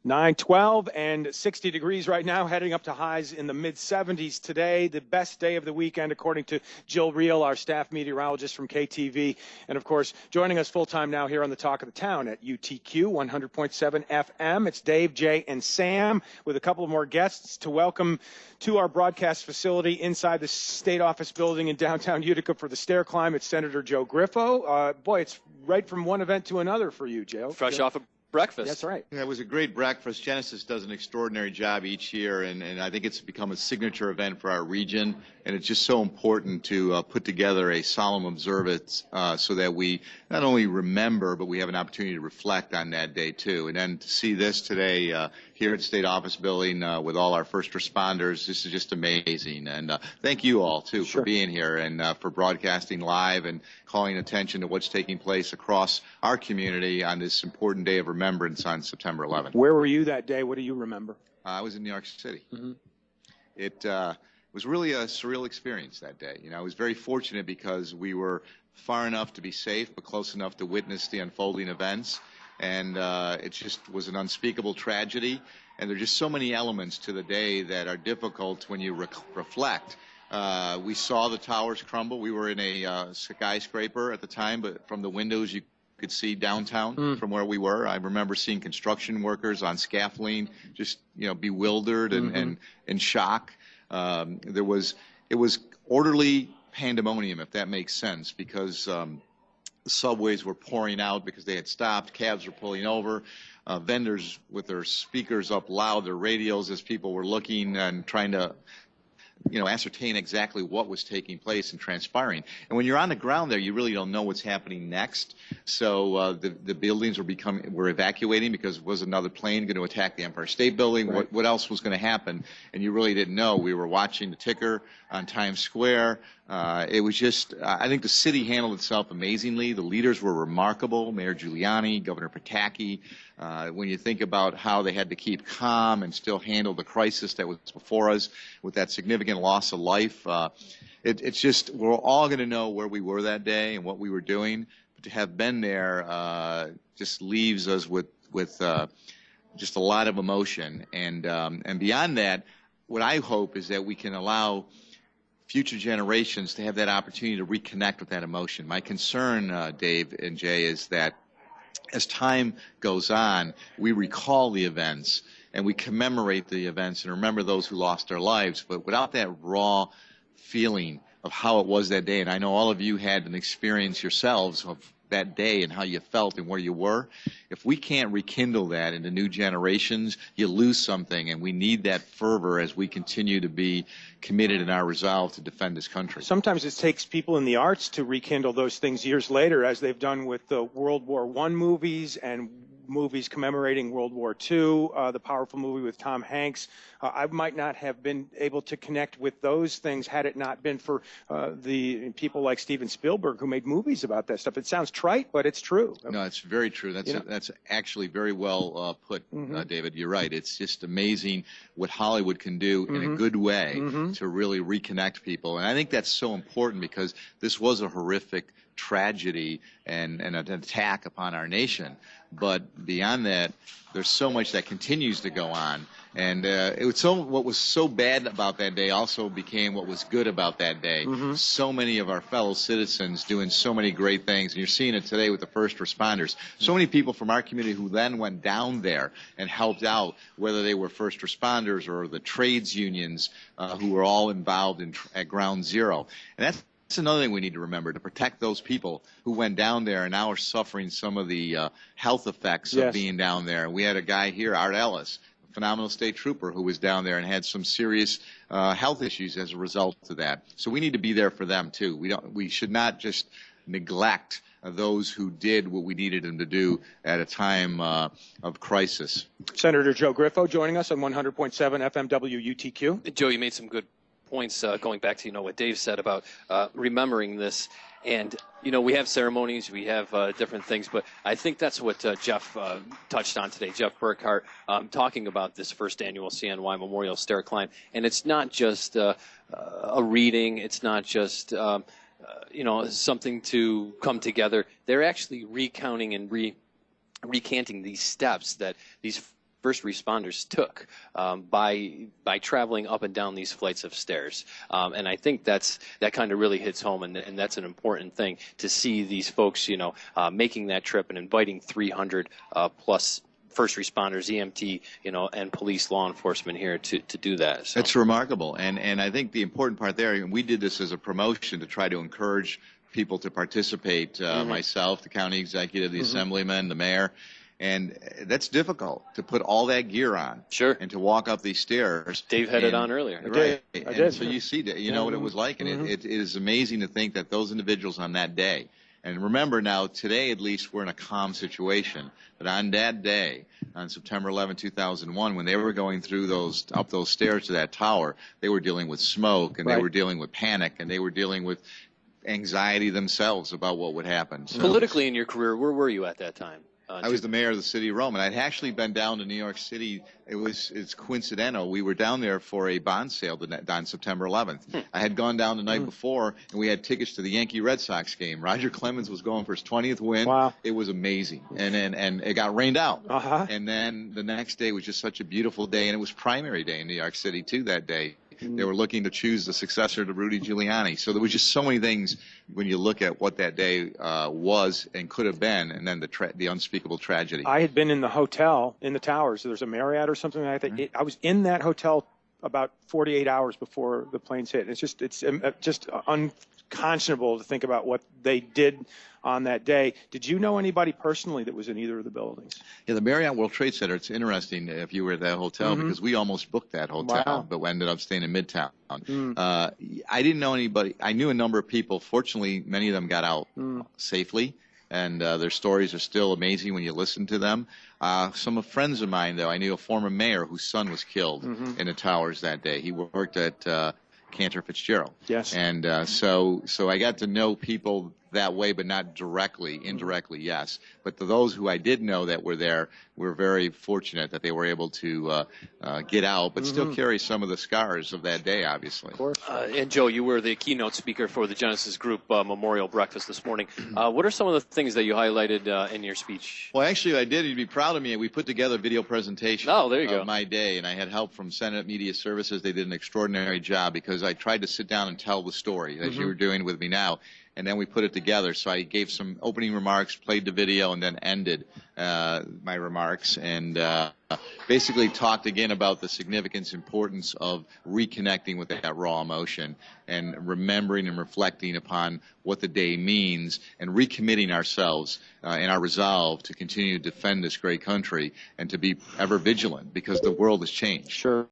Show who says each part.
Speaker 1: 9:12 and 60 degrees right now, heading up to highs in the mid-70s today. The best day of the weekend, according to Jill Reel, our staff meteorologist from KTV. And, of course, joining us full-time now here on the Talk of the Town at UTQ 100.7 FM. It's Dave, Jay, and Sam with a couple of more guests to welcome to our broadcast facility inside the State Office building in downtown Utica for the stair climb. It's Senator Joe Griffo. Boy, it's right from one event to another for you, Joe.
Speaker 2: Fresh off of breakfast.
Speaker 1: That's right.
Speaker 3: Yeah, it was a great breakfast. Genesis does an extraordinary job each year, and I think it's become a signature event for our region. And it's just so important to put together a solemn observance so that we not only remember, but we have an opportunity to reflect on that day, too. And then to see this today here at the State Office Building with all our first responders, this is just amazing. And thank you all, too, for being here and for broadcasting live and calling attention to what's taking place across our community on this important day of remembrance on September 11th.
Speaker 1: Where were you that day? What do you remember?
Speaker 3: I was in New York City.
Speaker 1: Mm-hmm.
Speaker 3: It was really a surreal experience that day. You know, I was very fortunate because we were far enough to be safe, but close enough to witness the unfolding events. And it just was an unspeakable tragedy. And there are just so many elements to the day that are difficult when you reflect. We saw the towers crumble. We were in a skyscraper at the time, but from the windows you could see downtown from where we were. I remember seeing construction workers on scaffolding, just bewildered and in shock. It was orderly pandemonium, if that makes sense, because the subways were pouring out because they had stopped, cabs were pulling over, vendors with their speakers up loud, their radios, as people were looking and trying to ascertain exactly what was taking place and transpiring. And when you're on the ground there, you really don't know what's happening next. So the buildings were evacuating because was another plane going to attack the Empire State Building? Right. What else was going to happen? And you really didn't know. We were watching the ticker on Times Square. It was just, I think the city handled itself amazingly. The leaders were remarkable. Mayor Giuliani, Governor Pataki. When you think about how they had to keep calm and still handle the crisis that was before us with that significant loss of life, it's just, we're all going to know where we were that day and what we were doing. But to have been there just leaves us with just a lot of emotion. And beyond that, what I hope is that we can allow future generations to have that opportunity to reconnect with that emotion. My concern, Dave and Jay, is that as time goes on, we recall the events and we commemorate the events and remember those who lost their lives, but without that raw feeling of how it was that day. And I know all of you had an experience yourselves of that day and how you felt and where you were. If we can't rekindle that in the new generations, you lose something, and we need that fervor as we continue to be committed in our resolve to defend this country.
Speaker 1: Sometimes it takes people in the arts to rekindle those things years later, as they've done with the World War I movies and movies commemorating World War II, the powerful movie with Tom Hanks. I might not have been able to connect with those things had it not been for the people like Steven Spielberg who made movies about that stuff. It sounds trite, but it's true.
Speaker 3: No, it's very true. That's actually very well put, David. You're right. It's just amazing what Hollywood can do in a good way to really reconnect people. And I think that's so important because this was a horrific tragedy and an attack upon our nation. But beyond that, there's so much that continues to go on. And what was so bad about that day also became what was good about that day. So many of our fellow citizens doing so many great things. And you're seeing it today with the first responders. So many people from our community who then went down there and helped out, whether they were first responders or the trades unions who were all involved at Ground Zero. And that's another thing we need to remember, to protect those people who went down there and now are suffering some of the health effects of being down there. We had a guy here, Art Ellis, a phenomenal state trooper, who was down there and had some serious health issues as a result of that. So we need to be there for them, too. We should not just neglect those who did what we needed them to do at a time of crisis.
Speaker 1: Senator Joe Griffo joining us on 100.7 FM WUTQ.
Speaker 2: Joe, you made some good points going back to what Dave said about remembering this. And we have ceremonies, we have different things, but I think that's what Jeff touched on today. Jeff Burkhart talking about this first annual CNY Memorial Stair Climb. And it's not just a reading, it's not just something to come together. They're actually recounting and recanting these steps that these first responders took by traveling up and down these flights of stairs. And I think that kind of really hits home, and that's an important thing to see these folks, making that trip and inviting 300 plus first responders, EMT, and police, law enforcement here to do that. So.
Speaker 3: It's remarkable, and I think the important part there, and we did this as a promotion to try to encourage people to participate. Myself, the county executive, the assemblyman, the mayor. And that's difficult to put all that gear on,
Speaker 2: sure,
Speaker 3: and to walk up these stairs.
Speaker 2: Dave had it on earlier,
Speaker 3: right?
Speaker 1: I did.
Speaker 3: So you see, what it was like, and it is amazing to think that those individuals on that day. And remember now, today at least we're in a calm situation. But on that day, on September 11, 2001, when they were going through up those stairs to that tower, they were dealing with smoke, and they were dealing with panic, and they were dealing with anxiety themselves about what would happen. So,
Speaker 2: politically in your career, where were you at that time?
Speaker 3: I was the mayor of the city of Rome, and I'd actually been down to New York City. It's coincidental. We were down there for a bond sale on September 11th. I had gone down the night before, and we had tickets to the Yankee Red Sox game. Roger Clemens was going for his 20th win.
Speaker 1: Wow.
Speaker 3: It was amazing, and it got rained out. And then the next day was just such a beautiful day, and it was primary day in New York City too that day. They were looking to choose the successor to Rudy Giuliani. So there was just so many things when you look at what that day was and could have been, and then the unspeakable tragedy.
Speaker 1: I had been in the hotel in the towers. There's a Marriott or something like that. I was in that hotel about 48 hours before the planes hit. It's just unconscionable to think about what they did on that day. Did you know anybody personally that was in either of the buildings?
Speaker 3: Yeah, the Marriott World Trade Center, it's interesting if you were at that hotel because we almost booked that hotel, but we ended up staying in Midtown. I didn't know anybody. I knew a number of people. Fortunately, many of them got out safely, and their stories are still amazing when you listen to them. Some friends of mine, though, I knew a former mayor whose son was killed in the towers that day. He worked at Cantor Fitzgerald.
Speaker 1: Yes.
Speaker 3: And so I got to know people that way, but not directly. Indirectly, yes. But to those who I did know that were there, we're very fortunate that they were able to get out, but still carry some of the scars of that day, obviously.
Speaker 1: Of course.
Speaker 2: And Joe, you were the keynote speaker for the Genesis Group Memorial Breakfast this morning. What are some of the things that you highlighted in your speech?
Speaker 3: Well, actually, I did. You'd be proud of me. We put together a video presentation of my day, and I had help from Senate Media Services. They did an extraordinary job because I tried to sit down and tell the story, as you were doing with me now. And then we put it together. So I gave some opening remarks, played the video, and then ended my remarks, and basically talked again about the significance, importance of reconnecting with that raw emotion and remembering and reflecting upon what the day means and recommitting ourselves in our resolve to continue to defend this great country and to be ever vigilant because the world has changed.
Speaker 1: Sure.